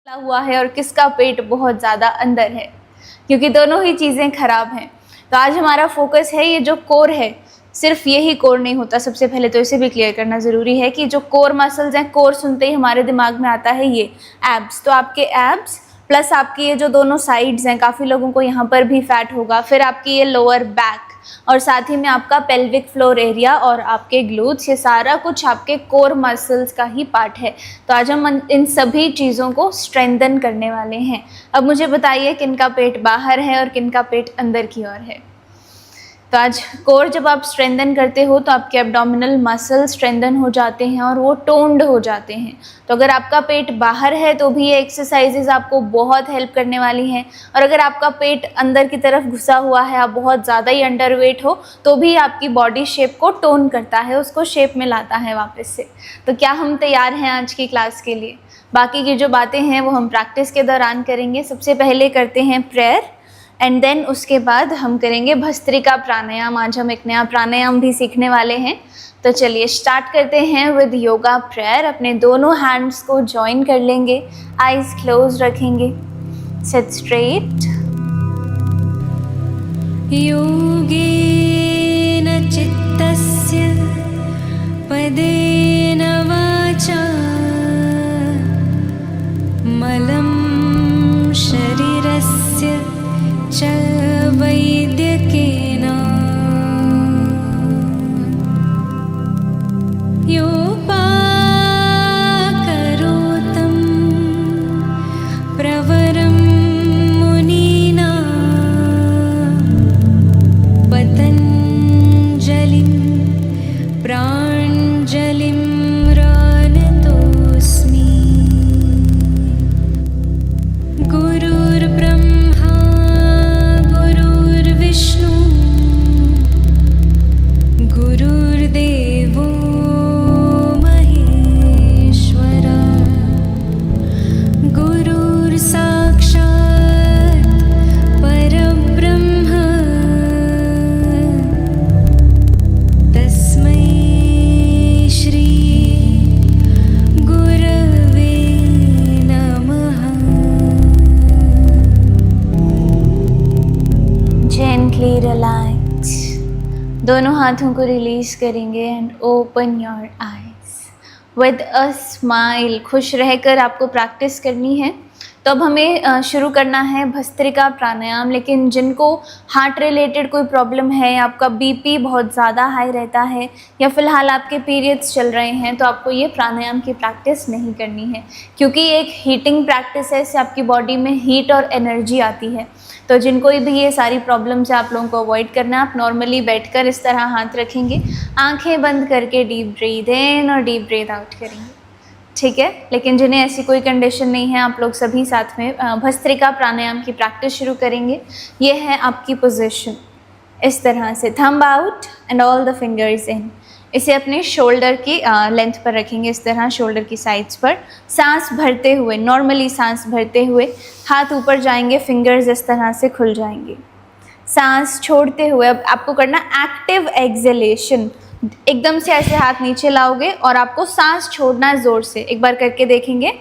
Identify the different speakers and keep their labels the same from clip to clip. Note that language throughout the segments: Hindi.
Speaker 1: हुआ है और किसका पेट बहुत ज़्यादा अंदर है, क्योंकि दोनों ही चीज़ें खराब हैं। तो आज हमारा फोकस है ये जो कोर है, सिर्फ यही कोर नहीं होता। सबसे पहले तो इसे भी क्लियर करना ज़रूरी है कि जो कोर मसल्स हैं, कोर सुनते ही हमारे दिमाग में आता है ये एब्स। तो आपके एब्स प्लस आपकी ये जो दोनों साइड्स हैं, काफ़ी लोगों को यहाँ पर भी फैट होगा, फिर आपकी ये लोअर बैक और साथ ही में आपका पेल्विक फ्लोर एरिया और आपके ग्लूट्स, ये सारा कुछ आपके कोर मसल्स का ही पार्ट है। तो आज हम इन सभी चीज़ों को स्ट्रेंथन करने वाले हैं। अब मुझे बताइए किनका पेट बाहर है और किनका पेट अंदर की ओर है। तो आज कोर जब आप स्ट्रेंथन करते हो तो आपके एब्डोमिनल मसल स्ट्रेंथन हो जाते हैं और वो टोन्ड हो जाते हैं। तो अगर आपका पेट बाहर है तो भी ये एक्सरसाइजेज आपको बहुत हेल्प करने वाली हैं, और अगर आपका पेट अंदर की तरफ घुसा हुआ है, आप बहुत ज़्यादा ही अंडरवेट हो, तो भी आपकी बॉडी शेप को टोन करता है, उसको शेप में लाता है वापस से। तो क्या हम तैयार हैं आज की क्लास के लिए? बाकी की जो बातें हैं वो हम प्रैक्टिस के दौरान करेंगे। सबसे पहले करते हैं प्रेयर एंड देन उसके बाद हम करेंगे भस्त्रिका प्राणायाम। आज हम एक नया प्राणायाम भी सीखने वाले हैं। तो चलिए स्टार्ट करते हैं विद योगा प्रेयर। अपने दोनों हैंड्स को जॉइन कर लेंगे, आईज क्लोज रखेंगे, सिट स्ट्रेट।
Speaker 2: योगेन चित्तस्य पदेन वाचा मलं शरीरस्य च वैद्यकेन योपाकरोतं प्रवरं मुनीना पतञ्जलिं प्राञ्जलिं प्रणतोऽस्मि। गुरुर्ब्रह्मा गुरुर्विष्णु गुरुर्देवो महेश्वरा गुरुर्साक्षात् परब्रह्म तस्मै श्री गुरवे नमः।
Speaker 1: जेंटली रिलैक्स, दोनों हाथों को रिलीज करेंगे and open your eyes with a smile. खुश रहकर आपको प्रैक्टिस करनी है। तो अब हमें शुरू करना है भस्त्रिका प्राणायाम। लेकिन जिनको हार्ट रिलेटेड कोई प्रॉब्लम है, आपका बीपी बहुत ज़्यादा हाई रहता है, या फिलहाल आपके पीरियड्स चल रहे हैं, तो आपको ये प्राणायाम की प्रैक्टिस नहीं करनी है, क्योंकि एक हीटिंग प्रैक्टिस है। इससे आपकी बॉडी में हीट और एनर्जी आती है। तो जिनको भी ये सारी प्रॉब्लम्स है, आप लोगों को अवॉइड करना है। आप नॉर्मली बैठकर इस तरह हाथ रखेंगे, आंखें बंद करके डीप ब्रीथ इन और डीप ब्रीथ आउट करेंगे, ठीक है। लेकिन जिन्हें ऐसी कोई कंडीशन नहीं है, आप लोग सभी साथ में भस्त्रिका प्राणायाम की प्रैक्टिस शुरू करेंगे। ये है आपकी पोजीशन, इस तरह से thumb out and all the fingers in. इसे अपने शोल्डर की लेंथ पर रखेंगे, इस तरह शोल्डर की साइड्स पर। सांस भरते हुए, नॉर्मली सांस भरते हुए हाथ ऊपर जाएंगे, फिंगर्स इस तरह से खुल जाएंगे। सांस छोड़ते हुए अब आपको करना एक्टिव एक्सहेलेशन। एकदम से ऐसे हाथ नीचे लाओगे और आपको सांस छोड़ना है जोर से। एक बार करके देखेंगे,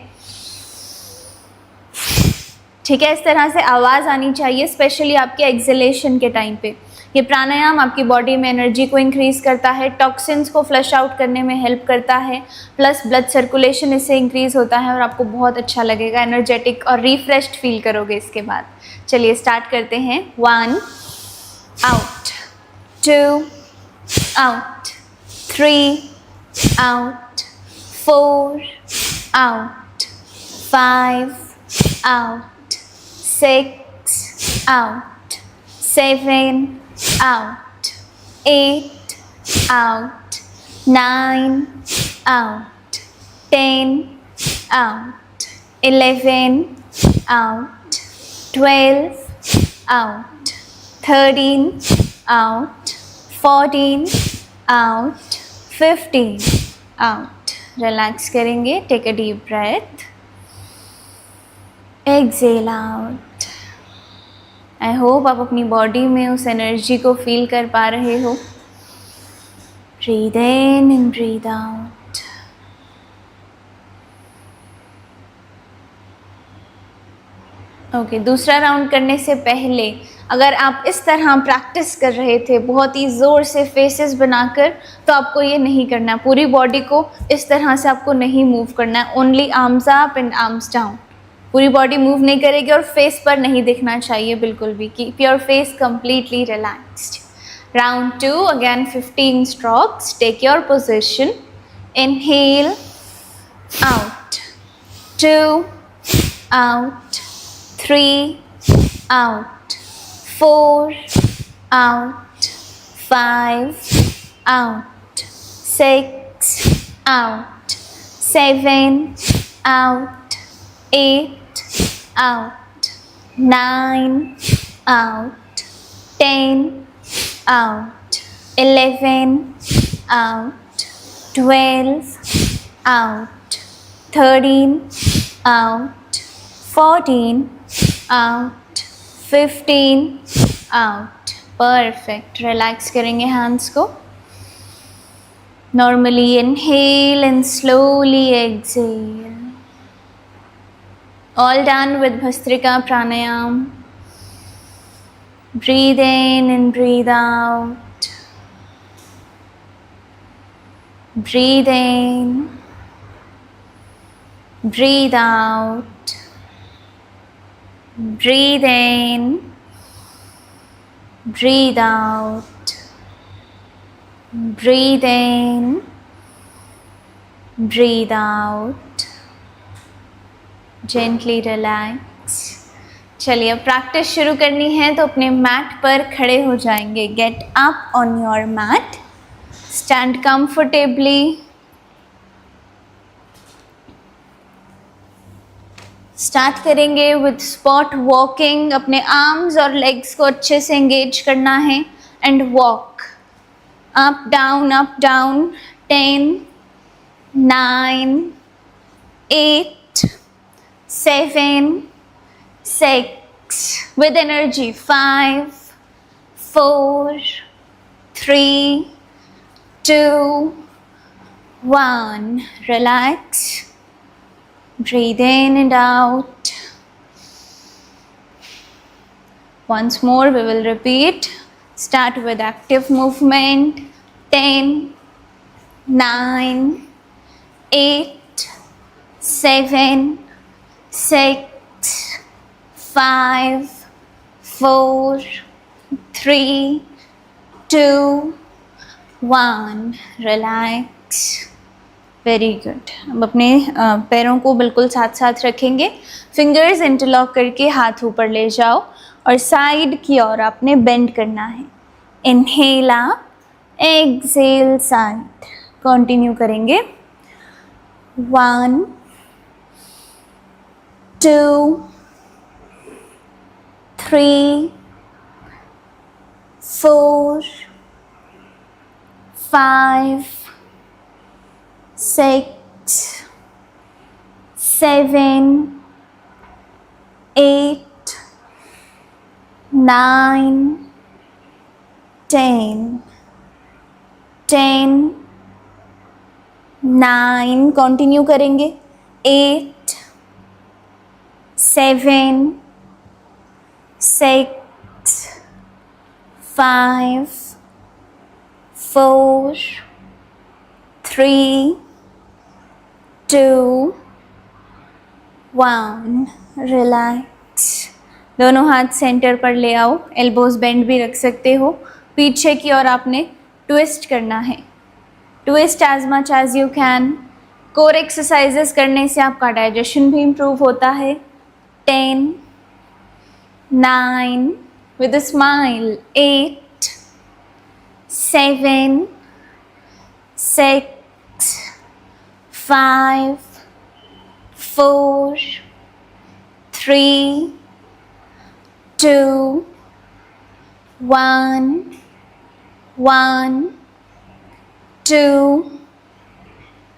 Speaker 1: ठीक है। इस तरह से आवाज़ आनी चाहिए, स्पेशली आपके एक्सहेलेशन के टाइम पे। ये प्राणायाम आपकी बॉडी में एनर्जी को इंक्रीज़ करता है, टॉक्सिन्स को फ्लश आउट करने में हेल्प करता है, प्लस ब्लड सर्कुलेशन इससे इंक्रीज़ होता है और आपको बहुत अच्छा लगेगा, एनर्जेटिक और रिफ्रेश्ड फील करोगे इसके बाद। चलिए स्टार्ट करते हैं। 1 out, 2 out, 3 out, 4 out, 5 out, 6 out, 7 out, 8 out, 9 out, 10 out, 11 out, 12 out, 13 out, 14 out, 15 out. Relax करेंगे, take a deep breath, exhale out. I hope आप अपनी बॉडी में उस एनर्जी को फील कर पा रहे हो। Breathe in and breathe out. Okay, दूसरा राउंड करने से पहले अगर आप इस तरह प्रैक्टिस कर रहे थे बहुत ही ज़ोर से फेसेस बनाकर, तो आपको ये नहीं करना है। पूरी बॉडी को इस तरह से आपको नहीं मूव करना है, only arms up and arms down. पूरी बॉडी मूव नहीं करेगी और फेस पर नहीं दिखना चाहिए बिल्कुल भी। Keep your face completely relaxed. Round 2, again 15 strokes. Take your position. Inhale, out, 2, out, 3, out, 4, out, 5, out, 6, out, 7, out, 8, out, 9, out, 10, out, 11, out, 12, out, 13, out, 14, out, 15, out. Perfect. Relax करेंगे hands को. Normally inhale and slowly exhale. All done with Bhastrika Pranayam. Breathe in and breathe out. Breathe in. Breathe out. Breathe in. Breathe out. Breathe in. Breathe out. Gently relax. चलिए, अब प्रैक्टिस शुरू करनी है तो अपने मैट पर खड़े हो जाएंगे. Get up on your mat. Stand comfortably. Start करेंगे विथ स्पॉट वॉकिंग. अपने आर्म्स और लेग्स को अच्छे से एंगेज करना है and walk up down. 10, 9, 8, 7, 6 with energy. 5, 4, 3, 2, 1. Relax. Breathe in and out. Once more we will repeat. Start with active movement. 10, 9, 8, 7, 6, 5, 4, 3, 2, 1. Relax. Very good. अब अपने पैरों को बिल्कुल साथ साथ रखेंगे. फिंगर्स इंटरलॉक करके हाथ ऊपर ले जाओ और साइड की ओर आपने बेंड करना है. Inhale up, exhale side. Continue करेंगे. 1, 2, 3, 4, 5, 6, 7, 8, 9, 10. 10, 9. कंटिन्यू करेंगे. 8, 7, 6, 5, 4, 3, 2, 1. रिलैक्स. दोनों हाथ सेंटर पर ले आओ. एल्बोज बेंड भी रख सकते हो. पीछे की ओर आपने ट्विस्ट करना है. Twist as much as you can. Core exercises करने से आपका डाइजेशन भी इम्प्रूव होता है. 10, 9 with a smile. 8, 7, 6, 5, 4, 3, 2, 1. 1, 2,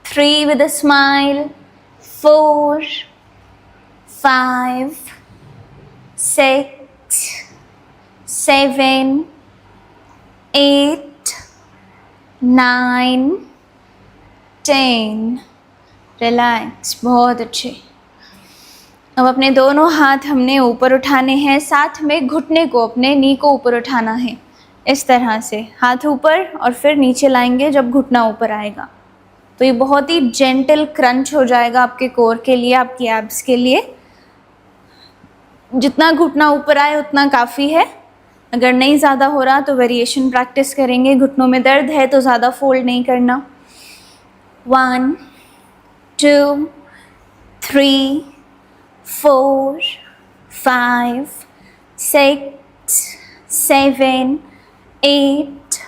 Speaker 1: 3 with a smile. 4, 5, 6, 7, 8, 9, 10. Relax. बहुत अच्छे. अब अपने दोनों हाथ हमने ऊपर उठाने हैं, साथ में घुटने को, अपने नी को ऊपर उठाना है। इस तरह से हाथ ऊपर और फिर नीचे लाएंगे जब घुटना ऊपर आएगा। तो ये बहुत ही जेंटल क्रंच हो जाएगा आपके कोर के लिए, आपकी एब्स के लिए। जितना घुटना ऊपर आए उतना काफ़ी है। अगर नहीं ज़्यादा हो रहा तो वेरिएशन प्रैक्टिस करेंगे। घुटनों में दर्द है तो ज़्यादा फोल्ड नहीं करना। 1 2 3 4 5 6 7 8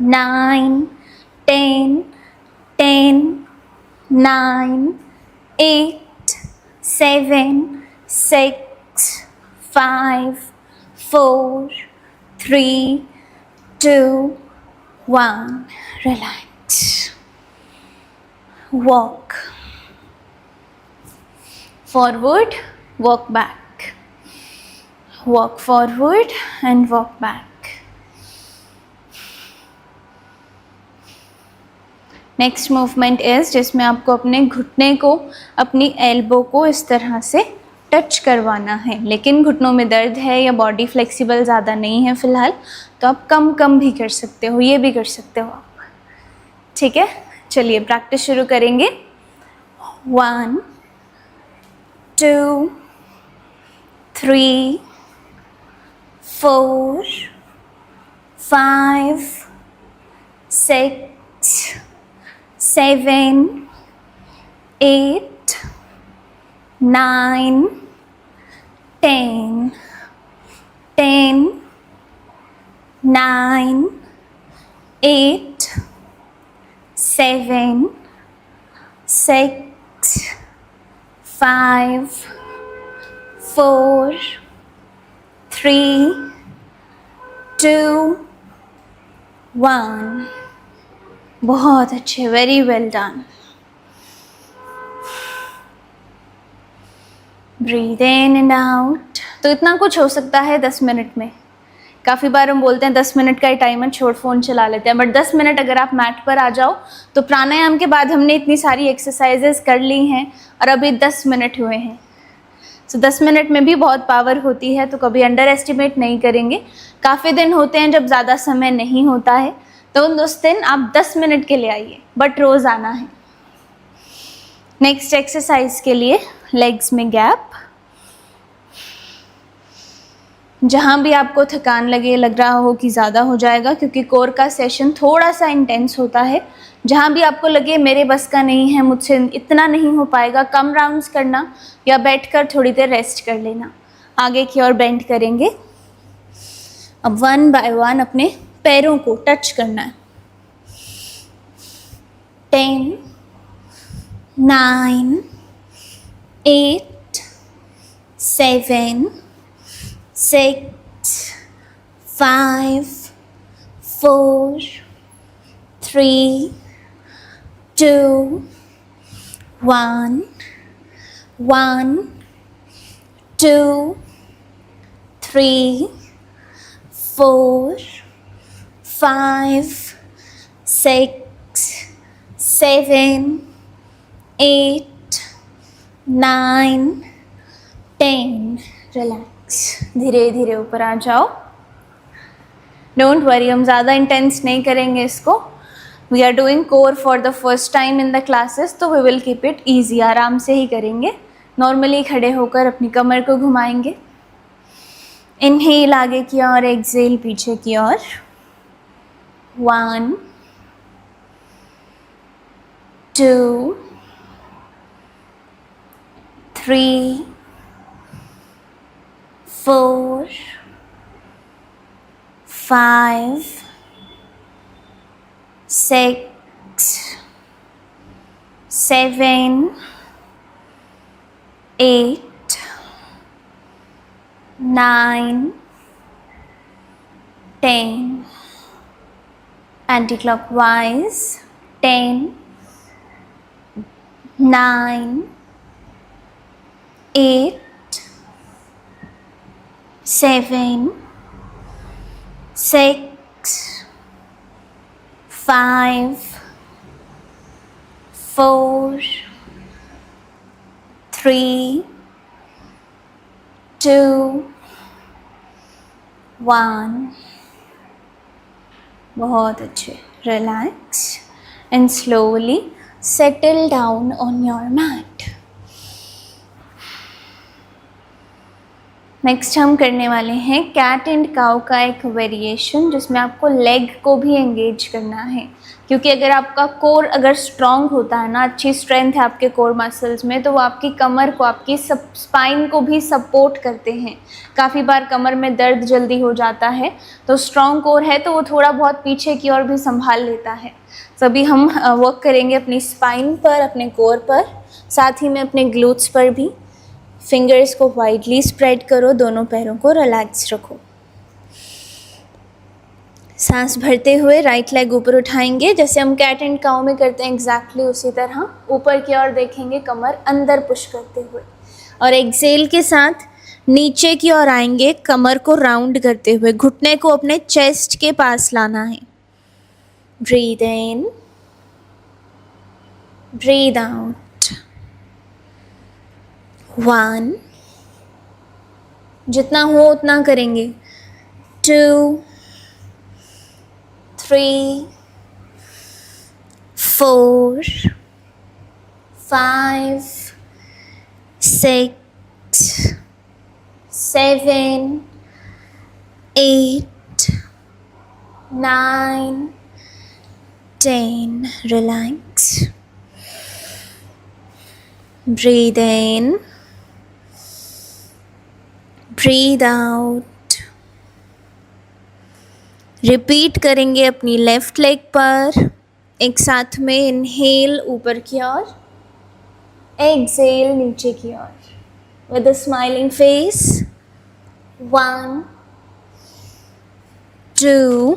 Speaker 1: 9 10 10 9 8 7 6 5 4 3 2 1. Relax. Walk forward, walk back, walk forward and walk back. Next movement is जिसमें आपको अपने घुटने को, अपनी एल्बो को इस तरह से टच करवाना है। लेकिन घुटनों में दर्द है या बॉडी फ्लेक्सिबल ज़्यादा नहीं है फ़िलहाल, तो आप कम भी कर सकते हो, ये भी कर सकते हो आप। ठीक है, चलिए प्रैक्टिस शुरू करेंगे। 1 2 3 4 5 6 7 8 9 10 10 9 8 7 6 5 4 3 2 1. बहुत अच्छे, very well done. Breathe in and out. तो इतना कुछ हो सकता है 10 मिनट में। काफ़ी बार हम बोलते हैं 10 मिनट का ही टाइम है, छोड़ फ़ोन चला लेते हैं, बट 10 मिनट अगर आप मैट पर आ जाओ तो प्राणायाम के बाद हमने इतनी सारी एक्सरसाइजेस कर ली हैं और अभी 10 मिनट हुए हैं। तो 10 मिनट में भी बहुत पावर होती है, तो कभी अंडर एस्टिमेट नहीं करेंगे। काफ़ी दिन होते हैं जब ज़्यादा समय नहीं होता है, तो उस दिन आप 10 मिनट के लिए आइए, बट रोज़ आना है। नेक्स्ट एक्सरसाइज के लिए लेग्स में गैप। जहाँ भी आपको थकान लगे, लग रहा हो कि ज़्यादा हो जाएगा, क्योंकि कोर का सेशन थोड़ा सा इंटेंस होता है, जहाँ भी आपको लगे मेरे बस का नहीं है, मुझसे इतना नहीं हो पाएगा, कम राउंड्स करना या बैठकर थोड़ी देर रेस्ट कर लेना। आगे की ओर बेंड करेंगे। अब 1 बाय 1 अपने पैरों को टच करना है। 10 9 8 7 6 5 4 3 2 1 1 2 3 4 5 6 7 8 9 10. रिलैक्स। धीरे धीरे ऊपर आ जाओ। डोंट वरी, हम ज़्यादा इंटेंस नहीं करेंगे इसको। We are doing core for the first time in the classes, तो we will keep it easy. आराम से ही करेंगे। नॉर्मली खड़े होकर अपनी कमर को घुमाएंगे। इनहेल आगे की ओर, एक्सहेल पीछे की ओर। 1 2 3 4 5 6 7 8 9 10. Anti-clockwise. 10 9 8 7 6 5 4 3 2, 1. बहुत अच्छे. Relax and slowly settle down on your mat. Next हम करने वाले हैं कैट एंड काउ का एक वेरिएशन, जिसमें आपको लेग को भी एंगेज करना है. क्योंकि अगर आपका कोर अगर स्ट्रॉन्ग होता है ना, अच्छी स्ट्रेंथ है आपके कोर मसल्स में, तो वो आपकी कमर को, आपकी स्पाइन को भी सपोर्ट करते हैं. काफ़ी बार कमर में दर्द जल्दी हो जाता है, तो स्ट्रॉन्ग कोर है तो वो थोड़ा बहुत पीछे की ओर भी संभाल लेता है. तो अभी हम वर्क करेंगे अपनी स्पाइन पर, अपने कोर पर, साथ ही में अपने ग्लूट्स पर भी. फिंगर्स को वाइडली स्प्रेड करो, दोनों पैरों को रिलैक्स रखो. सांस भरते हुए राइट लेग ऊपर उठाएंगे, जैसे हम कैट एंड काउ में करते हैं एग्जैक्टली उसी तरह. ऊपर की ओर देखेंगे, कमर अंदर पुश करते हुए, और एक्सेल के साथ नीचे की ओर आएंगे, कमर को राउंड करते हुए. घुटने को अपने चेस्ट के पास लाना है. Breathe in, breathe out. 1, जितना हो उतना करेंगे. 2, 3, 4, 5, 6, 7, 8, 9, 10. Relax. Breathe in. Breathe out. Repeat करेंगे अपनी लेफ्ट लेग पर. एक साथ में इनहेल ऊपर की ओर, एक्सेल नीचे की ओर, with a smiling face. 1, 2,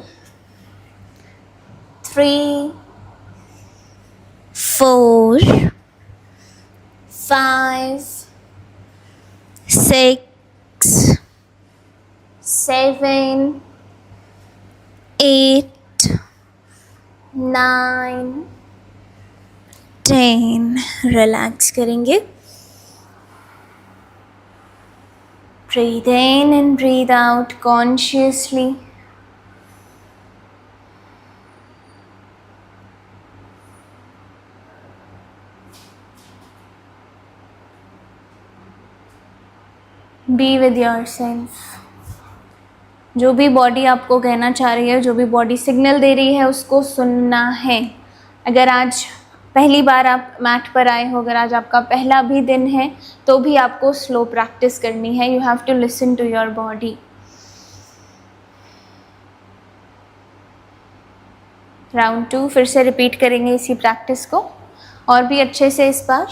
Speaker 1: 3, 4, 5, 6, 7, 8, 9, 10. Relax करेंगे. Breathe in and breathe out consciously. Be with yourself. जो भी बॉडी आपको कहना चाह रही है, जो भी बॉडी सिग्नल दे रही है, उसको सुनना है. अगर आज पहली बार आप मैट पर आए हो, अगर आज आपका पहला भी दिन है, तो भी आपको स्लो प्रैक्टिस करनी है. You have to listen to your body. Round 2 फिर से रिपीट करेंगे इसी प्रैक्टिस को, और भी अच्छे से इस बार.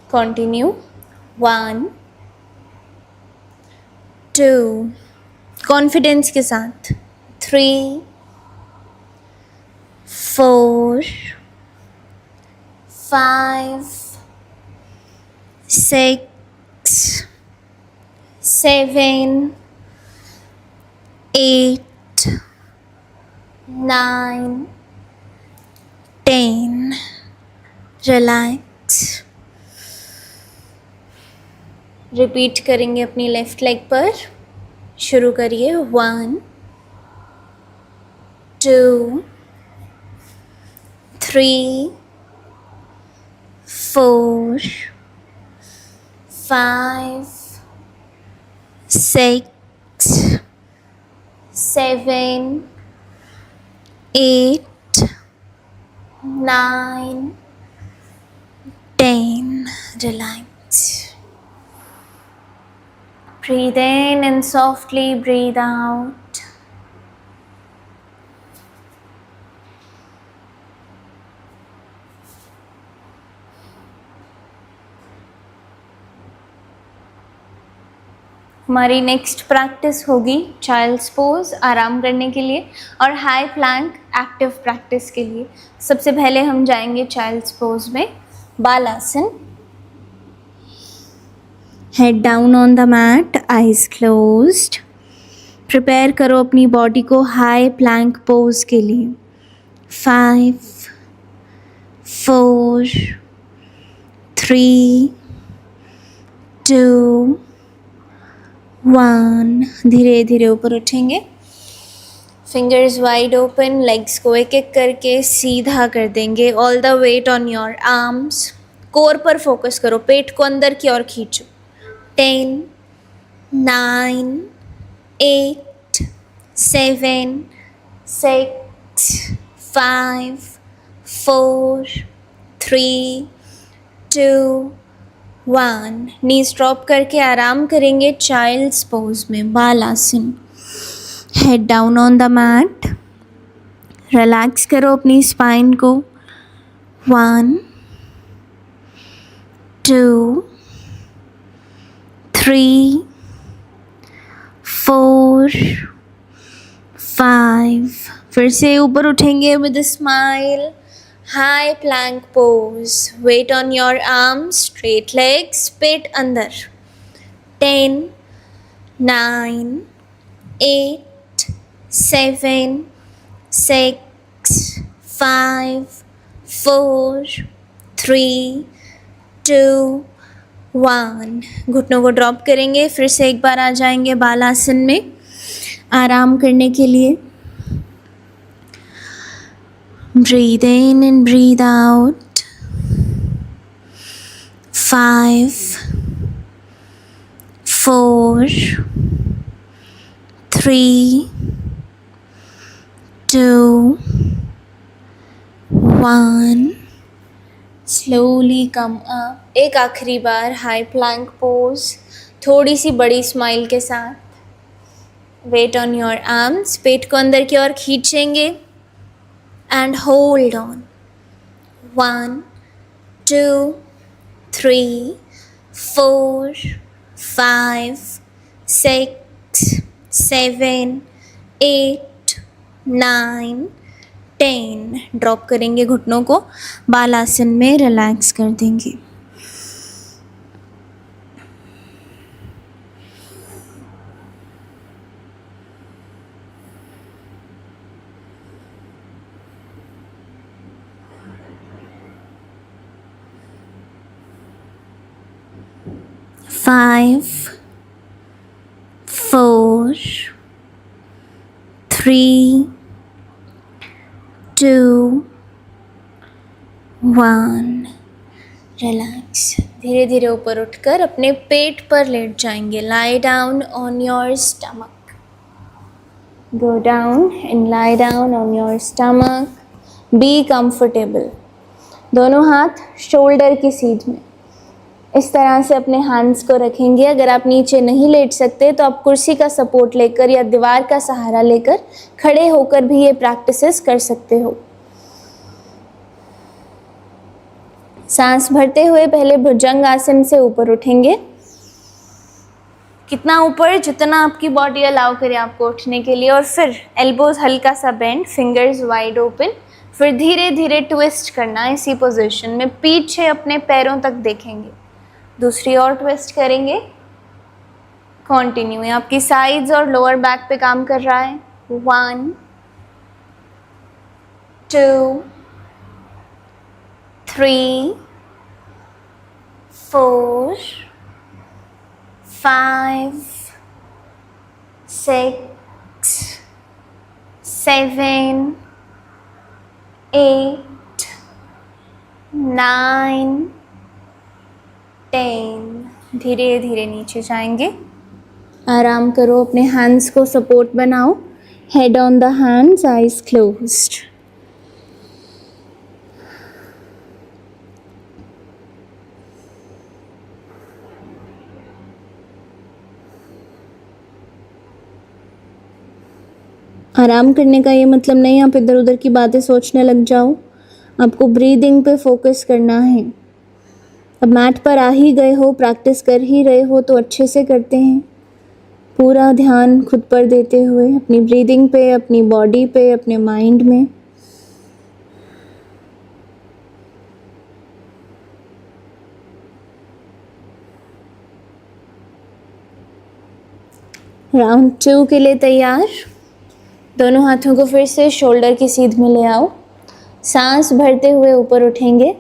Speaker 1: कंटिन्यू. 1, 2, कॉन्फिडेंस के साथ. 3, 4, 5, 6, 7, 8, 9, 10. रिलैक्स. रिपीट करेंगे अपनी लेफ्ट लेग पर. शुरू करिए. 1, 2, 3, 4, 5, 6, 7, 8, 9, 10. Relax. Breathe in and softly breathe out. हमारी नेक्स्ट प्रैक्टिस होगी चाइल्ड्स पोज आराम करने के लिए, और हाई प्लैंक एक्टिव प्रैक्टिस के लिए. सबसे पहले हम जाएंगे चाइल्ड्स पोज में. Balasana. Head down on the mat, eyes closed. Prepare करो अपनी बॉडी को हाई प्लैंक पोज के लिए. 5, 4, 3, 2, 1, धीरे धीरे ऊपर उठेंगे, फिंगर्स वाइड ओपन, लेग्स को एक एक करके सीधा कर देंगे, all the weight on your arms, core पर फोकस करो, पेट को अंदर की ओर खींचो। 10, 9, 8, 7, 6, 5, 4, 3, 2, 1। नीज ड्रॉप करके आराम करेंगे चाइल्ड्स पोज में, Balasana. Head down on the mat, relax करो अपनी स्पाइन को। 1, 2, 3, 4, 5। फिर से ऊपर उठेंगे with a smile, high plank pose, weight on your arms, straight legs, पेट अंदर। 10, 9, 8, 7, 6, 5, 4, 3, 2, 1। घुटनों को ड्रॉप करेंगे, फिर से एक बार आ जाएंगे बालासन में आराम करने के लिए। Breathe in and breathe out. 5, 4, 3, 2, 1. Slowly come up. एक आखिरी बार हाई प्लैंक पोज, थोड़ी सी बड़ी स्माइल के साथ। वेट ऑन योर आर्म्स, पेट को अंदर की ओर खींचेंगे and hold on. 1, 2, 3, 4, 5, 6, 7, 8, 9, 10। ड्रॉप करेंगे घुटनों को, बालासन में रिलैक्स कर देंगे। Five, 4, 3, 2, 1। रिलैक्स। धीरे धीरे ऊपर उठकर अपने पेट पर लेट जाएंगे। Lie down on your stomach. Go down and lie down on your stomach. Be comfortable. दोनों हाथ शोल्डर की सीध में इस तरह से अपने हैंड्स को रखेंगे। अगर आप नीचे नहीं लेट सकते तो आप कुर्सी का सपोर्ट लेकर या दीवार का सहारा लेकर खड़े होकर भी ये प्रैक्टिसेस कर सकते हो। सांस भरते हुए पहले भुजंग आसन से ऊपर उठेंगे। कितना ऊपर, जितना आपकी बॉडी अलाउ करे आपको उठने के लिए। और फिर एल्बोज हल्का सा बेंड, फिंगर्स वाइड ओपन। फिर धीरे धीरे ट्विस्ट करना इसी पोजीशन में, पीछे अपने पैरों तक देखेंगे। दूसरी और ट्विस्ट करेंगे। कंटिन्यू, ये आपकी साइड्स और लोअर बैक पे काम कर रहा है। 1, 2, 3, 4, 5, 6, 7, 8, 9, 10। धीरे धीरे नीचे जाएंगे। आराम करो, अपने हैंड्स को सपोर्ट बनाओ। Head on the hands, eyes closed. आराम करने का ये मतलब नहीं आप इधर उधर की बातें सोचने लग जाओ। आपको ब्रीदिंग पे फोकस करना है। अब मैट पर आ ही गए हो, प्रैक्टिस कर ही रहे हो तो अच्छे से करते हैं। पूरा ध्यान खुद पर देते हुए अपनी ब्रीदिंग पे, अपनी बॉडी पे, अपने माइंड में। राउंड 2 के लिए तैयार। दोनों हाथों को फिर से शोल्डर की सीध में ले आओ। सांस भरते हुए ऊपर उठेंगे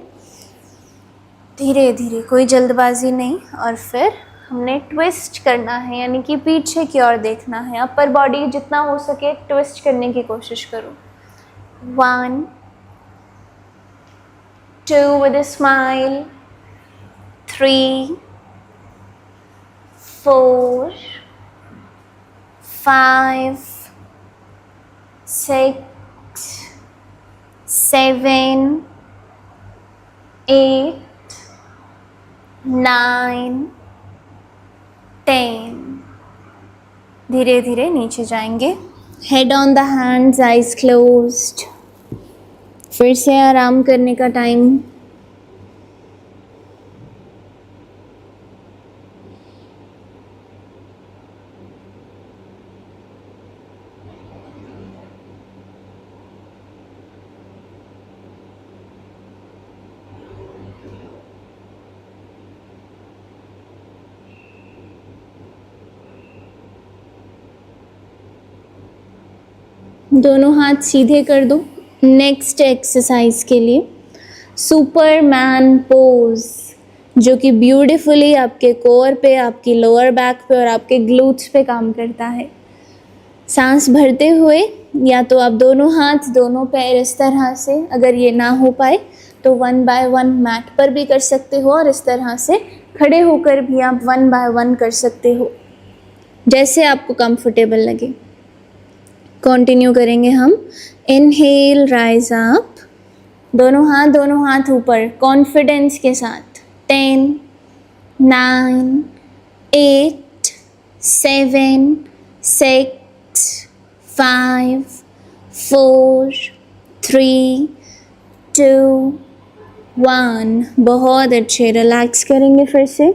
Speaker 1: धीरे धीरे, कोई जल्दबाजी नहीं। और फिर हमने ट्विस्ट करना है, यानी कि पीछे की ओर देखना है। अपर बॉडी जितना हो सके ट्विस्ट करने की कोशिश करो। 1 2 with a smile, 3 4 5 6 7 8 9 10। धीरे धीरे नीचे जाएंगे। Head on the hands, eyes closed. फिर से आराम करने का टाइम। दोनों हाथ सीधे कर दो। नेक्स्ट एक्सरसाइज के लिए सुपरमैन पोज, जो कि ब्यूटीफुली आपके कोर पे, आपकी लोअर बैक पे और आपके ग्लूट्स पे काम करता है। सांस भरते हुए या तो आप दोनों हाथ दोनों पैर इस तरह से, अगर ये ना हो पाए तो 1 बाय 1 मैट पर भी कर सकते हो, और इस तरह से खड़े होकर भी आप 1 बाय 1 कर सकते हो, जैसे आपको कंफर्टेबल लगे। कंटिन्यू करेंगे हम। इनहेल, राइज अप, दोनों हाथ ऊपर कॉन्फिडेंस के साथ। 10 9 8 7 6 5 4 3 2 1। बहुत अच्छे, रिलैक्स करेंगे फिर से।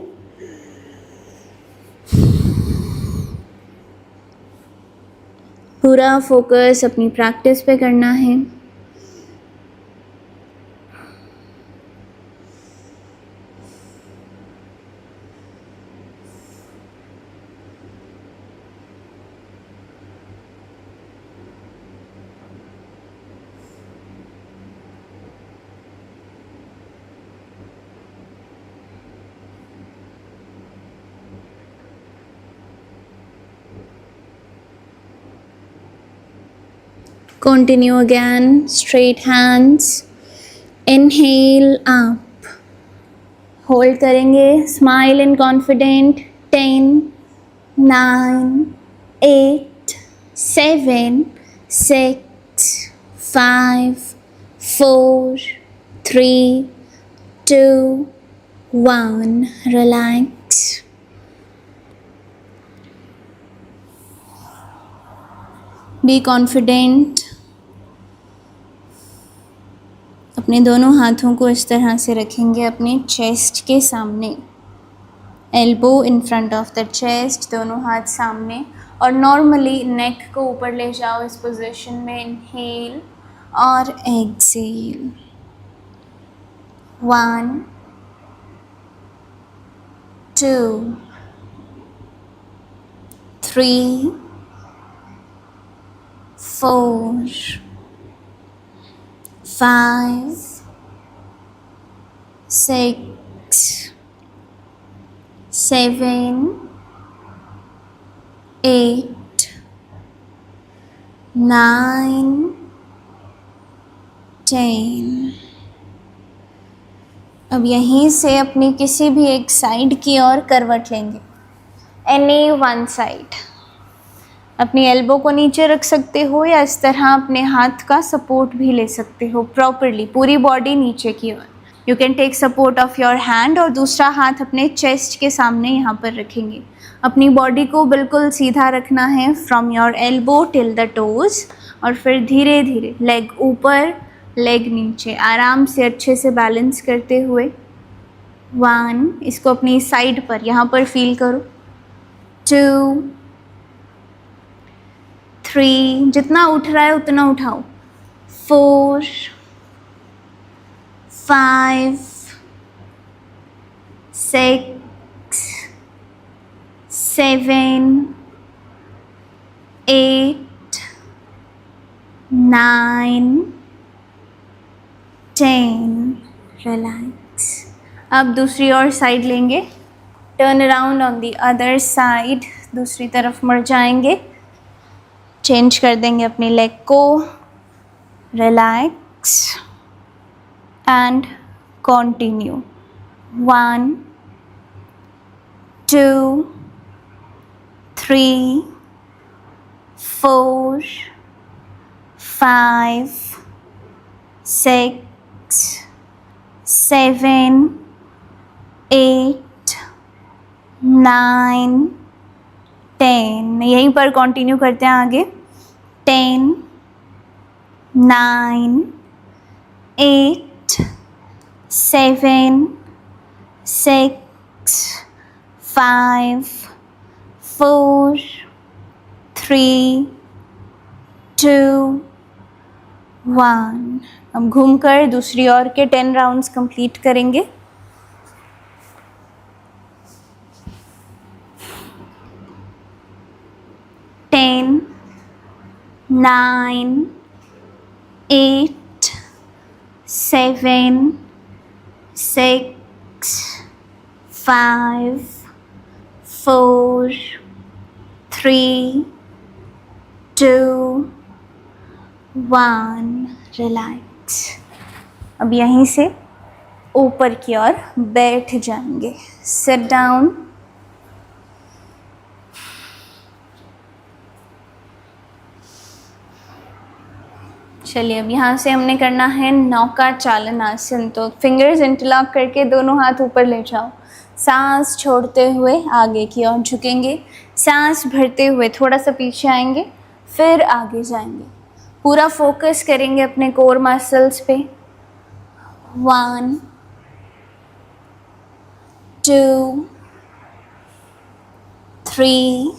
Speaker 1: पूरा फोकस अपनी प्रैक्टिस पे करना है। Continue again, straight hands. Inhale up. Hold करेंगे, smile and confident. 10 9 8 7 6 5 4 3 2 1। Relax. Be confident. अपने दोनों हाथों को इस तरह से रखेंगे अपने चेस्ट के सामने, elbow in front of the chest, दोनों हाथ सामने, और नॉर्मली नेक को ऊपर ले जाओ इस पोजीशन में। इनहेल और एक्सेल। 1 2 3 4 5 6 7 8 9 10। अब यहीं से अपनी किसी भी एक साइड की ओर करवट लेंगे, एनी वन साइड। अपनी एल्बो को नीचे रख सकते हो या इस तरह अपने हाथ का सपोर्ट भी ले सकते हो प्रॉपरली, पूरी बॉडी नीचे की ओर। You can take support of your hand और दूसरा हाथ अपने चेस्ट के सामने यहाँ पर रखेंगे। अपनी बॉडी को बिल्कुल सीधा रखना है from your elbow till the toes, और फिर धीरे धीरे लेग ऊपर लेग नीचे, आराम से अच्छे से बैलेंस करते हुए। 1, इसको अपनी साइड पर यहाँ पर फील करो। 2 3, जितना उठ रहा है उतना उठाओ। 4 5 6 7 8 9 10। रिलैक्स। अब दूसरी ओर साइड लेंगे। Turn around on the other side, दूसरी तरफ मुड़ जाएंगे, चेंज कर देंगे अपनी लेग को, रिलैक्स एंड कंटिन्यू। 1 2 3 4 5 6 7 8 9 10। यहीं पर कंटिन्यू करते हैं आगे। 10 9 8 7 6 5 4 3 2 1। अब घूमकर दूसरी ओर के 10 राउंड्स कंप्लीट करेंगे। टेन 9 8 7 6 5 4 3 2 1। रिलैक्स। अब यहीं से ऊपर की ओर बैठ जाएंगे। Sit down. चलिए, अब यहाँ से हमने करना है नौका चालन आसन। तो फिंगर्स इंटरलॉक करके दोनों हाथ ऊपर ले जाओ। सांस छोड़ते हुए आगे की ओर झुकेंगे, सांस भरते हुए थोड़ा सा पीछे आएंगे, फिर आगे जाएंगे। पूरा फोकस करेंगे अपने कोर मसल्स पे। 1 2 3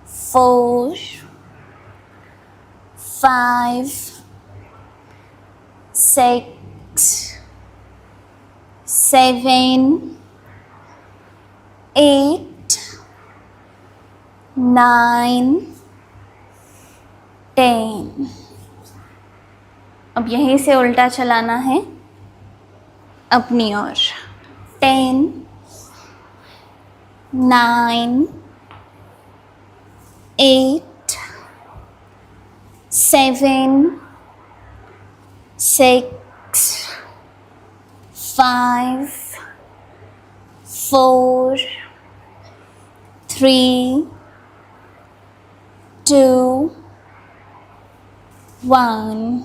Speaker 1: 4 5 6 7 8 9 10। अब यहीं से उल्टा चलाना है अपनी ओर। 10 9 8 7 6 5 4 3 2 1।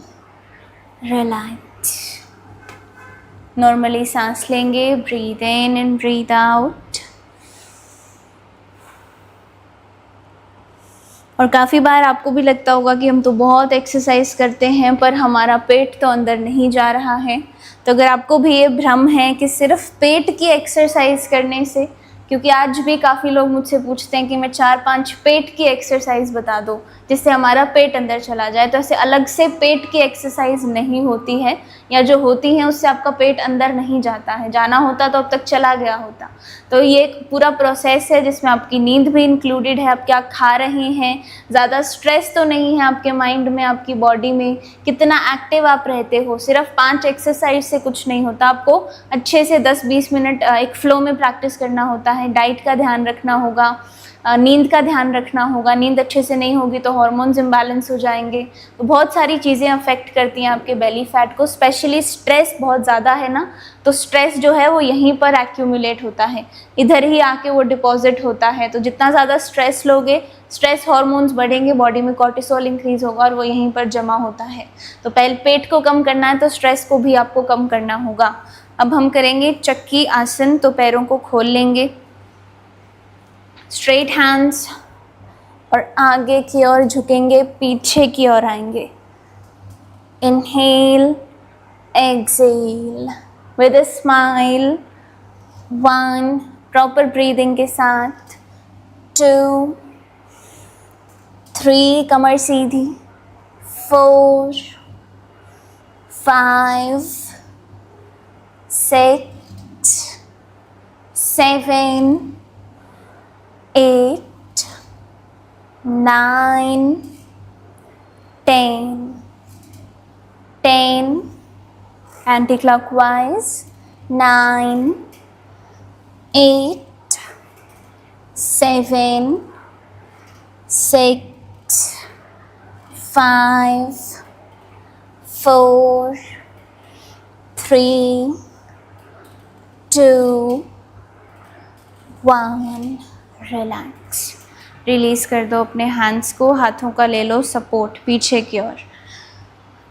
Speaker 1: रिलैक्स। नॉर्मली सांस लेंगे। Breathe in and breathe out. और काफ़ी बार आपको भी लगता होगा कि हम तो बहुत एक्सरसाइज करते हैं पर हमारा पेट तो अंदर नहीं जा रहा है। तो अगर आपको भी ये भ्रम है कि सिर्फ पेट की एक्सरसाइज करने से, क्योंकि आज भी काफ़ी लोग मुझसे पूछते हैं कि मैं 4-5 पेट की एक्सरसाइज बता दो जिससे हमारा पेट अंदर चला जाए, तो ऐसे अलग से पेट की एक्सरसाइज नहीं होती है, या जो होती है उससे आपका पेट अंदर नहीं जाता है। जाना होता तो अब तक चला गया होता। तो ये एक पूरा प्रोसेस है जिसमें आपकी नींद भी इंक्लूडेड है, आप क्या खा रहे हैं, ज़्यादा स्ट्रेस तो नहीं है आपके माइंड में, आपकी बॉडी में, कितना एक्टिव आप रहते हो। सिर्फ 5 एक्सरसाइज से कुछ नहीं होता, आपको अच्छे से 10-20 मिनट एक फ़्लो में प्रैक्टिस करना होता है। डाइट का ध्यान रखना होगा, नींद का ध्यान रखना होगा। नींद अच्छे से नहीं होगी तो हार्मोन्स इम्बैलेंस हो जाएंगे। तो बहुत सारी चीज़ें अफेक्ट करती हैं आपके बेली फैट को। स्पेशली स्ट्रेस बहुत ज़्यादा है ना, तो स्ट्रेस जो है वो यहीं पर एक्यूमुलेट होता है, इधर ही आके वो डिपॉजिट होता है। तो जितना ज़्यादा स्ट्रेस लोगे, स्ट्रेस हार्मोन्स बढ़ेंगे, बॉडी में कॉर्टिसोल इंक्रीज होगा और वो यहीं पर जमा होता है। तो पहले पेट को कम करना है तो स्ट्रेस को भी आपको कम करना होगा। अब हम करेंगे चक्की आसन। तो पैरों को खोल लेंगे, स्ट्रेट हैंड्स, और आगे की ओर झुकेंगे, पीछे की ओर आएंगे। Inhale, exhale with a smile. 1, proper breathing के साथ। 2 3, कमर सीधी। 4 5 6 7 8 9 10 10 anti-clockwise, 9 8 7 6 5 4 3 2 1। रिलैक्स। रिलीज़ कर दो अपने हैंड्स को, हाथों का ले लो सपोर्ट पीछे की ओर।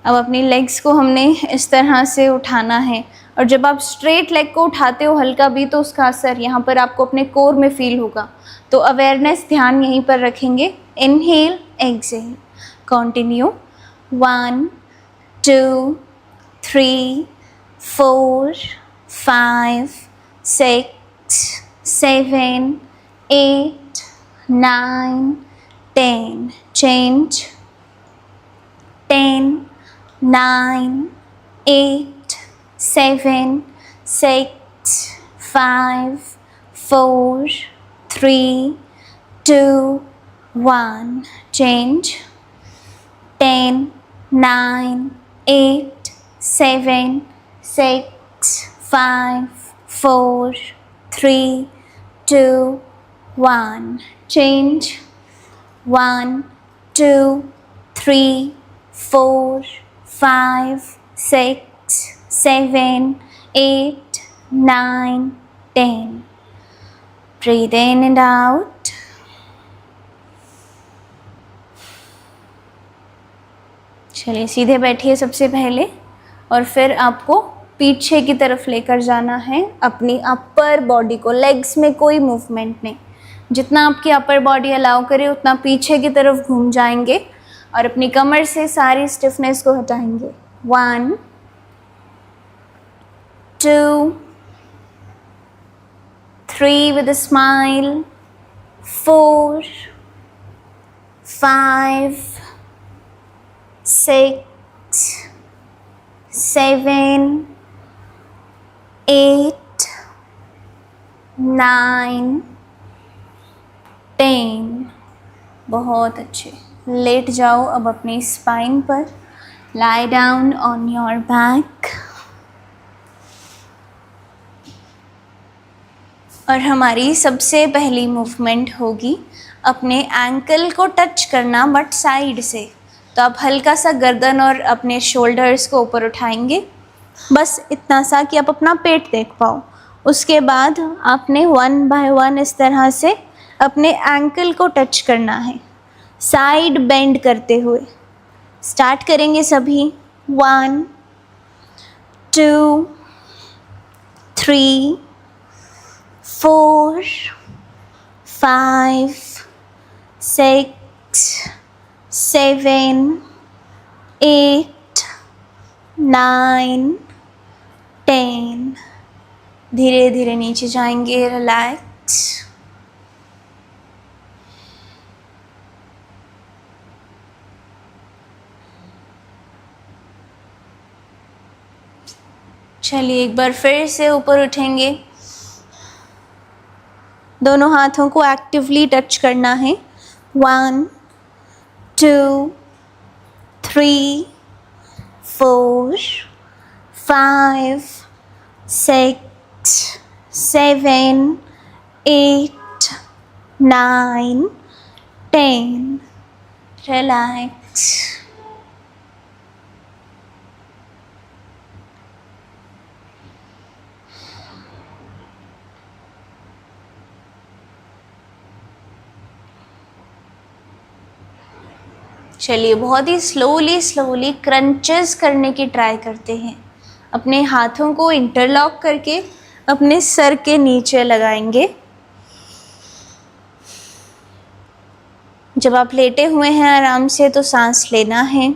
Speaker 1: अब अपनी लेग्स को हमने इस तरह से उठाना है, और जब आप स्ट्रेट लेग को उठाते हो हल्का भी, तो उसका असर यहाँ पर आपको अपने कोर में फील होगा। तो अवेयरनेस, ध्यान यहीं पर रखेंगे। Inhale, exhale, continue. 1 2 3 4 5 6 7 8 9 10। Change. 10 9 8 7 6 5 4 3 2 1। Change. 10 9 8 7 6 5 4 3 2 1। Change. 1 2 3 4 5 6 7 8 9 10। Breathe in and out. चलिए सीधे बैठिए सबसे पहले, और फिर आपको पीछे की तरफ लेकर जाना है अपनी अपर बॉडी को। लेग्स में कोई मूवमेंट नहीं, जितना आपकी अपर बॉडी अलाउ करे उतना पीछे की तरफ घूम जाएंगे और अपनी कमर से सारी स्टिफनेस को हटाएंगे। 1 2 3 with a smile, 4 5 6 7 8 9 10। बहुत अच्छे। लेट जाओ अब अपनी स्पाइन पर। Lie down on your back. और हमारी सबसे पहली मूवमेंट होगी अपने एंकल को टच करना, बट साइड से। तो आप हल्का सा गर्दन और अपने शोल्डर्स को ऊपर उठाएंगे, बस इतना सा कि आप अपना पेट देख पाओ। उसके बाद आपने 1 बाय 1 इस तरह से अपने एंकल को टच करना है, साइड बेंड करते हुए। स्टार्ट करेंगे सभी। 1 2 3 4 5 6 7 8 9 10। धीरे धीरे नीचे जाएंगे। रिलैक्स। चलिए एक बार फिर से ऊपर उठेंगे। दोनों हाथों को एक्टिवली टच करना है। 1 2 3 4 5 6 7 8 9 10। रिलैक्स। चलिए बहुत ही स्लोली क्रंचेस करने की ट्राई करते हैं। अपने हाथों को इंटरलॉक करके अपने सर के नीचे लगाएंगे। जब आप लेटे हुए हैं आराम से तो सांस लेना है,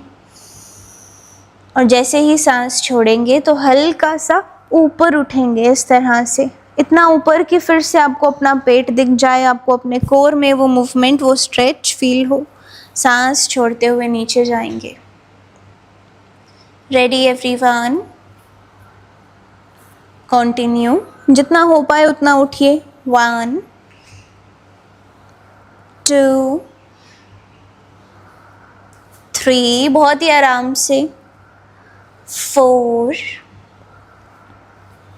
Speaker 1: और जैसे ही सांस छोड़ेंगे तो हल्का सा ऊपर उठेंगे इस तरह से, इतना ऊपर कि फिर से आपको अपना पेट दिख जाए, आपको अपने कोर में वो मूवमेंट, वो स्ट्रेच फील हो। सांस छोड़ते हुए नीचे जाएंगे। Ready everyone? कंटिन्यू। जितना हो पाए उतना उठिए। 1 2 3, बहुत ही आराम से। 4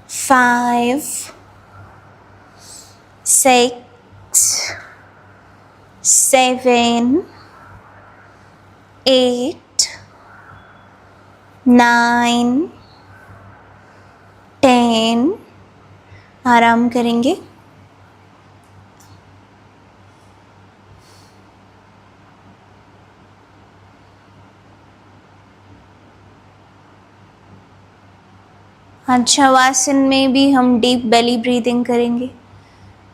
Speaker 1: 5 6, 7, 8, 9, 10। आराम करेंगे। आज शवासन में भी हम डीप बेली ब्रीदिंग करेंगे,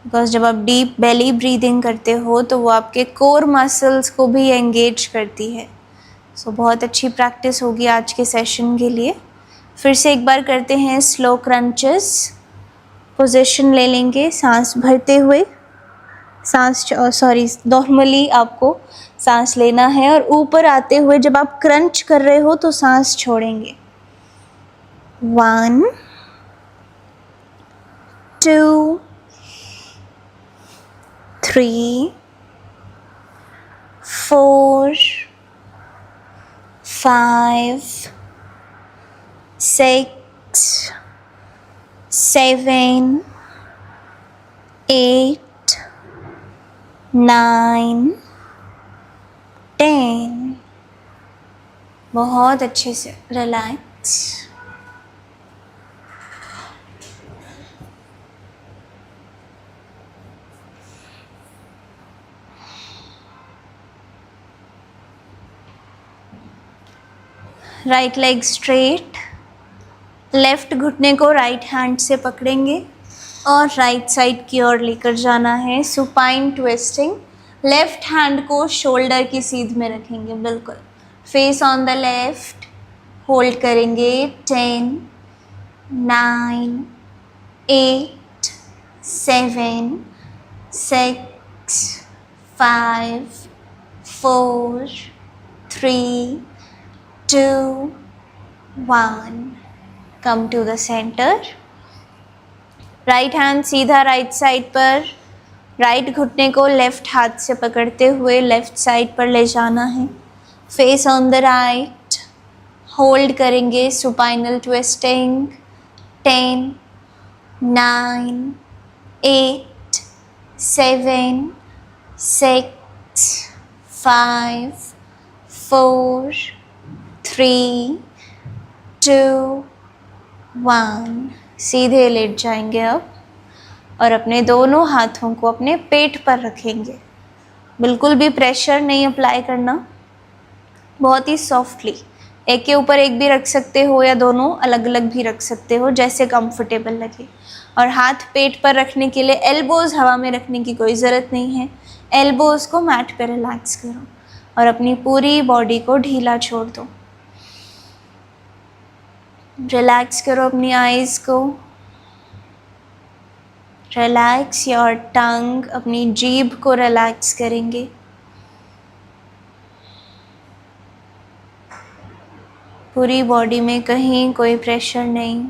Speaker 1: बिकॉज जब आप डीप बेली ब्रीदिंग करते हो तो वो आपके कोर मसल्स को भी एंगेज करती है। सो बहुत अच्छी प्रैक्टिस होगी आज के सेशन के लिए। फिर से एक बार करते हैं स्लो क्रंचेस। पोजीशन ले लेंगे सांस भरते हुए, नॉर्मली आपको सांस लेना है और ऊपर आते हुए जब आप क्रंच कर रहे हो तो सांस छोड़ेंगे। 1, 2, 3, 4, 5, 6, 7, 8, 9, 10। बहुत अच्छे से relax. Right leg straight, left घुटने को राइट हैंड से पकड़ेंगे और राइट साइड की ओर लेकर जाना है। Supine twisting. लेफ्ट हैंड को शोल्डर की सीध में रखेंगे, बिल्कुल face on the left. Hold करेंगे 10, 9, 8, 7, 6, 5, 4, 3, 2, 1। Come to the centre. Right hand सीधा राइट साइड पर, राइट घुटने को लेफ्ट हाथ से पकड़ते हुए लेफ्ट साइड पर ले जाना है। Face on the right. Hold करेंगे सुपाइनल ट्विस्टिंग। 10, 9, 8, 7, 6, 5, 4, 3, 2, 1। सीधे लेट जाएंगे अब और अपने दोनों हाथों को अपने पेट पर रखेंगे। बिल्कुल भी प्रेशर नहीं अप्लाई करना, बहुत ही सॉफ्टली। एक के ऊपर एक भी रख सकते हो या दोनों अलग अलग भी रख सकते हो, जैसे कंफर्टेबल लगे। और हाथ पेट पर रखने के लिए एल्बोज हवा में रखने की कोई ज़रूरत नहीं है। एल्बोज को मैट पे रिलैक्स करो और अपनी पूरी बॉडी को ढीला छोड़ दो। रिलैक्स करो अपनी आईज़ को। Relax your tongue. अपनी जीभ को रिलैक्स करेंगे। पूरी बॉडी में कहीं कोई प्रेशर नहीं।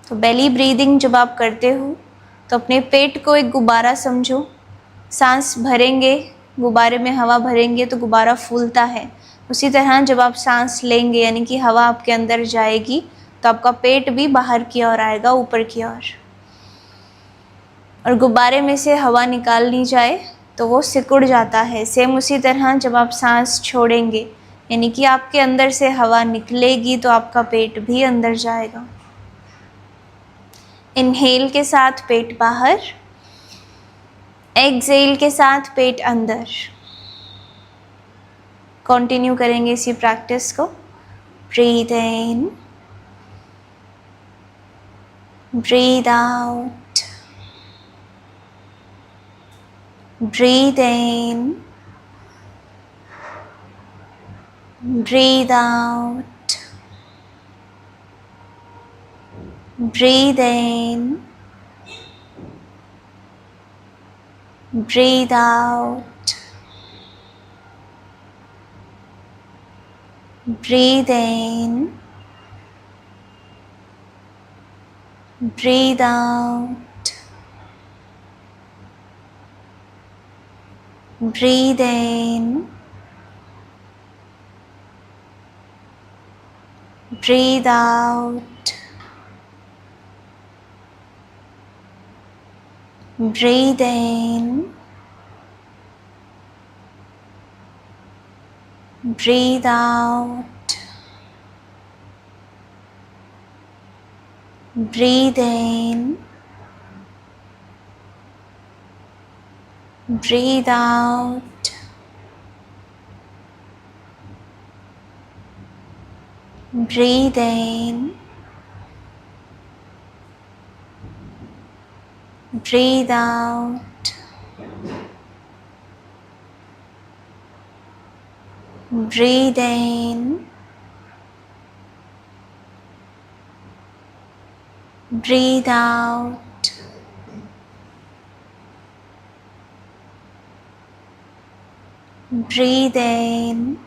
Speaker 1: तो बेली ब्रीदिंग जब आप करते हो तो अपने पेट को एक गुब्बारा समझो। सांस भरेंगे, गुब्बारे में हवा भरेंगे तो गुब्बारा फूलता है। उसी तरह जब आप सांस लेंगे यानी कि हवा आपके अंदर जाएगी तो आपका पेट भी बाहर की ओर आएगा, ऊपर की ओर। और गुब्बारे में से हवा निकालनी जाए तो वो सिकुड़ जाता है। सेम उसी तरह जब आप सांस छोड़ेंगे यानी कि आपके अंदर से हवा निकलेगी तो आपका पेट भी अंदर जाएगा। इनहेल के साथ पेट बाहर, एक्सहेल के साथ पेट अंदर। कंटिन्यू करेंगे इसी प्रैक्टिस को। Breathe in, breathe out, breathe in, breathe out, breathe in, breathe out, breathe in, breathe out, breathe in, breathe out, Breathe in. Breathe out. Breathe in. Breathe out. Breathe in. Breathe out. Breathe in. Breathe out. Breathe in.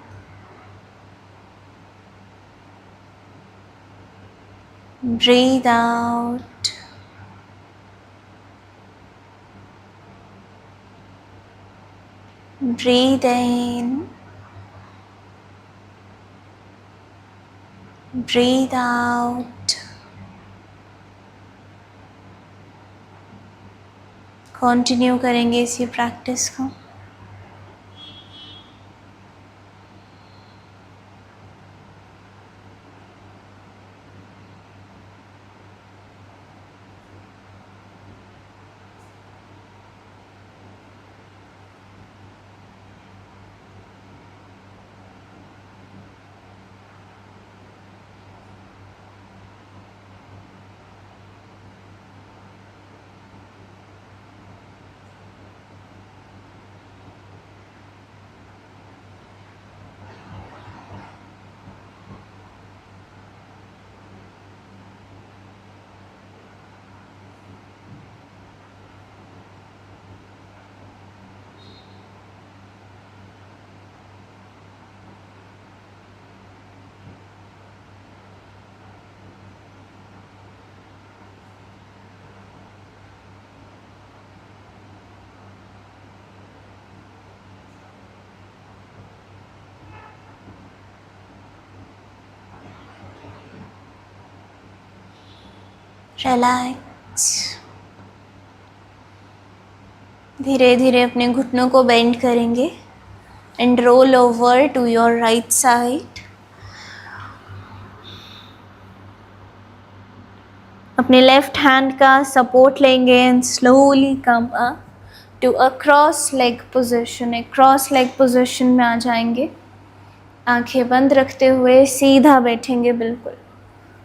Speaker 1: Breathe out. Breathe in. Breathe out. Continue करेंगे इसी प्रैक्टिस को. रिलैक्स. धीरे धीरे अपने घुटनों को बेंड करेंगे and roll over to your right side. अपने लेफ्ट हैंड का सपोर्ट लेंगे and slowly come up to a cross leg position. एक क्रॉस लेग पोजीशन में आ जाएंगे. आंखें बंद रखते हुए सीधा बैठेंगे बिल्कुल.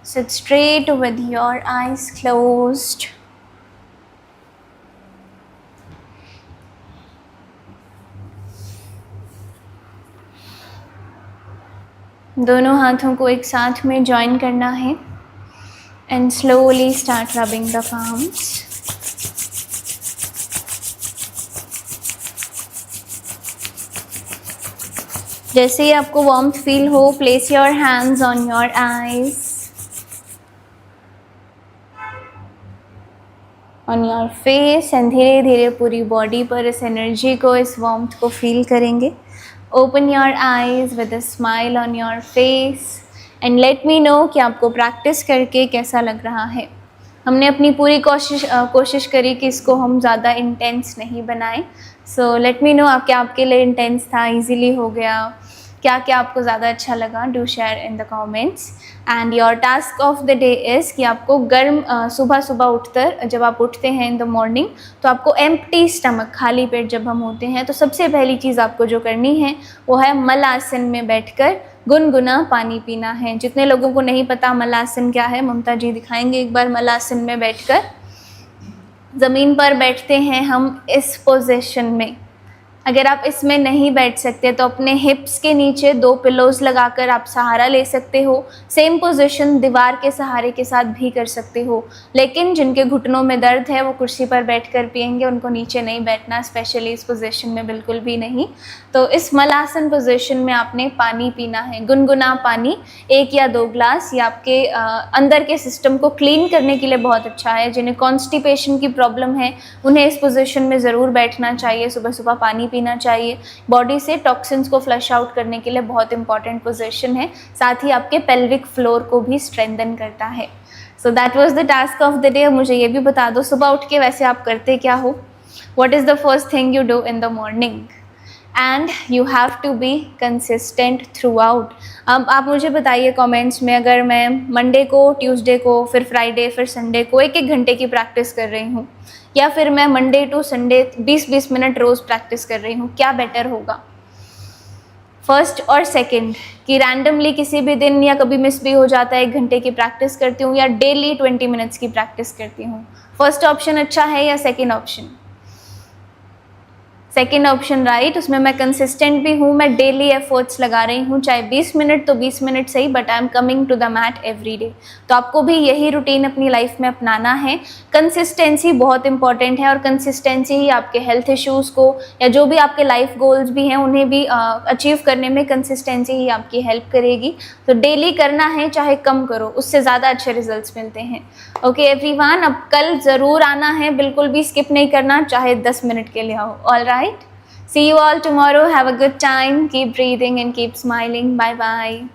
Speaker 1: Sit straight with your eyes closed. दोनों हाथों को एक साथ में जॉइन करना है and slowly start rubbing the palms. जैसे ही आपको वार्मथ फील हो, place your hands on your eyes, on your face and धीरे धीरे पूरी बॉडी पर इस एनर्जी को, इस वार्मथ को फील करेंगे. Open your eyes with a smile on your face and let me know कि आपको प्रैक्टिस करके कैसा लग रहा है. हमने अपनी पूरी कोशिश करी कि इसको हम ज़्यादा इंटेंस नहीं बनाएं. सो लेट मी नो आपके लिए इंटेंस था, इजीली हो गया, क्या क्या आपको ज़्यादा अच्छा लगा. Do share in the comments. And your task of the day is कि आपको गर्म सुबह सुबह उठकर, जब आप उठते हैं इन द मॉर्निंग, तो आपको एम्प्टी स्टमक, खाली पेट जब हम होते हैं, तो सबसे पहली चीज़ आपको जो करनी है वो है मलासन में बैठकर गुनगुना पानी पीना है. जितने लोगों को नहीं पता मलासन क्या है, ममता जी दिखाएंगे एक बार. मलासन में बैठकर ज़मीन पर बैठते हैं हम इस पोजीशन में. अगर आप इसमें नहीं बैठ सकते तो अपने हिप्स के नीचे 2 पिलोज़ लगाकर आप सहारा ले सकते हो. सेम पोजीशन दीवार के सहारे के साथ भी कर सकते हो. लेकिन जिनके घुटनों में दर्द है वो कुर्सी पर बैठकर पिएंगे, उनको नीचे नहीं बैठना, स्पेशली इस पोजीशन में बिल्कुल भी नहीं. तो इस मलासन पोजीशन में आपने पानी पीना है, गुनगुना पानी, 1 या 2 ग्लास. ये आपके अंदर के सिस्टम को क्लीन करने के लिए बहुत अच्छा है. जिन्हें कॉन्स्टिपेशन की प्रॉब्लम है उन्हें इस पोजीशन में ज़रूर बैठना चाहिए. सुबह सुबह पानी पीना चाहिए. बॉडी से टॉक्सिन्स को फ्लश आउट करने के लिए बहुत इंपॉर्टेंट पोजीशन है. साथ ही आपके पेल्विक फ्लोर को भी स्ट्रेंथन करता है. So that was the task of the day. मुझे ये भी बता दो, सुबह उठ के वैसे आप करते क्या हो? What is the first thing you do in the morning? And you have to be consistent throughout. अब आप मुझे बताइए कमेंट्स में, अगर मैं मंडे को, ट्यूसडे को, फिर फ्राइडे, फिर संडे को 1-1 घंटे की प्रैक्टिस कर रही हूँ, या फिर मैं मंडे टू संडे 20-20 मिनट रोज़ प्रैक्टिस कर रही हूँ, क्या बेटर होगा? फर्स्ट और सेकंड, कि रैंडमली किसी भी दिन या कभी मिस भी हो जाता है 1 घंटे की प्रैक्टिस करती हूँ, या डेली 20 मिनट्स की प्रैक्टिस करती हूँ? फर्स्ट ऑप्शन अच्छा है या second option? Second option right, उसमें मैं कंसिस्टेंट भी हूँ, मैं डेली एफर्ट्स लगा रही हूँ, चाहे 20 मिनट तो 20 मिनट सही, but I am coming to the mat every day. तो आपको भी यही रूटीन अपनी लाइफ में अपनाना है। कंसिस्टेंसी बहुत इंपॉर्टेंट है, और कंसिस्टेंसी ही आपके हेल्थ इश्यूज़ को या जो भी आपके लाइफ गोल्स भी हैं उन्हें भी अचीव करने में कंसिस्टेंसी ही आपकी हेल्प करेगी। तो डेली करना है, चाहे कम करो, उससे ज़्यादा अच्छे रिजल्ट्स मिलते हैं। ओके एवरीवन, अब कल ज़रूर आना है, बिल्कुल भी स्किप नहीं करना, चाहे 10 मिनट के लिए आओ। All right, see you all tomorrow. Have a good time, keep breathing and keep smiling. Bye bye.